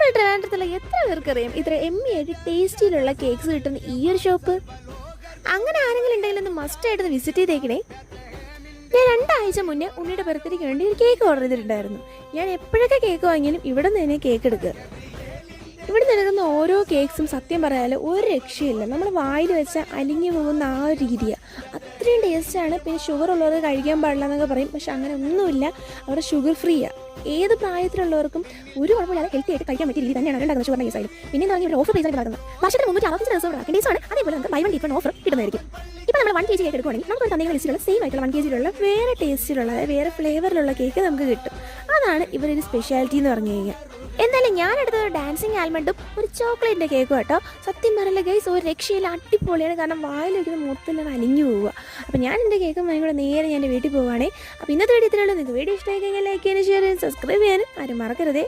നമ്മുടെ ട്രിവാൻഡ്രത്തുള്ള എത്ര പേർക്കറിയാം ഇത്ര എമ്മിയായിട്ട് ടേസ്റ്റിയിലുള്ള കേക്ക്സ് കിട്ടുന്ന ഈ ഒരു ഷോപ്പ്? അങ്ങനെ ആരെങ്കിലും ഉണ്ടെങ്കിൽ ഒന്ന് മസ്റ്റായിട്ട് വിസിറ്റ് ചെയ്തേക്കണേ. ഞാൻ 2 ആഴ്ച മുന്നേ ഉണ്ണിയുടെ ബർത്ത്ഡേക്ക് വേണ്ടി ഒരു കേക്ക് ഓർഡർ ചെയ്തിട്ടുണ്ടായിരുന്നു. ഞാൻ എപ്പോഴൊക്കെ കേക്ക് വാങ്ങിയാലും ഇവിടെ നിന്ന് തന്നെ കേക്ക് എടുക്കുക. ഇവിടെ നിൽക്കുന്ന ഓരോ കേക്ക്സും സത്യം പറയാലോ ഒരു രക്ഷയില്ല. നമ്മൾ വായിൽ വെച്ച അലിഞ്ഞു പോകുന്ന ആ ഒരു രീതിയാണ്, അത്രയും ടേസ്റ്റാണ്. പിന്നെ ഷുഗർ ഉള്ളവർക്ക് കഴിക്കാൻ പാടില്ല എന്നൊക്കെ പറയും, പക്ഷെ അങ്ങനെ ഒന്നുമില്ല. അവിടെ ഷുഗർ ഫ്രീയാണ്. ഏത് പ്രായത്തിലുള്ളവർക്കും ഒരു കുഴപ്പമില്ലാതെ ഹെൽത്തി ആയിട്ട് കഴിക്കാൻ പറ്റിയ രീതി തന്നെയാണ് ഉണ്ടാക്കുന്നത് ഷുഗർ കേസായാലും. പിന്നെ തുടങ്ങി ഒരു ഓഫർ പ്രൈസായിട്ട് നടക്കുന്നത് വർഷത്തിൽ 365 ദിവസം ഡേയ്സാണ്. അതേപോലെ നമുക്ക് ബൈ 1 ഗെറ്റ് 1 ഓഫർ കിട്ടുന്നതായിരിക്കും. ഇപ്പോൾ നമ്മൾ 1 kg കേക്ക് എടുക്കുകയാണെങ്കിൽ നമുക്ക് തന്നിരിക്കുന്ന ലിസ്റ്റിലുള്ള സെയിം ആയിട്ടുള്ള 1 kg വേറെ ടേസ്റ്റിലുള്ള വേറെ ഫ്ലേവറിലുള്ള കേക്ക് നമുക്ക് കിട്ടും. അതാണ് ഇവരൊരു സ്പെഷ്യാലിറ്റി എന്ന് പറഞ്ഞു കഴിഞ്ഞാൽ. എന്തായാലും ഞാൻ എടുത്തത് ഡാൻസിങ് ആൽമണ്ടും ഒരു ചോക്ലേറ്റിൻ്റെ കേക്കും കേട്ടോ. സത്യം പറയില്ല ഗൈസ്, ഒരു രക്ഷയില്ല, അടിപൊളിയാണ്. കാരണം വായിൽ വയ്ക്കുന്ന മൊത്തം അലിഞ്ഞു പോവുക. അപ്പോൾ ഞാൻ എൻ്റെ കേക്കും വാങ്ങി കൂടെ നേരെ ഞാൻ എൻ്റെ വീട്ടിൽ പോവുകയാണേ. അപ്പോൾ ഇന്നത്തെ വീഡിയോ ഇത്രയുള്ളൂ. നിങ്ങൾക്ക് വീഡിയോ ഇഷ്ടമായി കഴിഞ്ഞാൽ ലൈക്ക് ചെയ്യാനും ഷെയർ ചെയ്യാനും സബ്സ്ക്രൈബ് ചെയ്യാനും ആരും മറക്കരുതേ.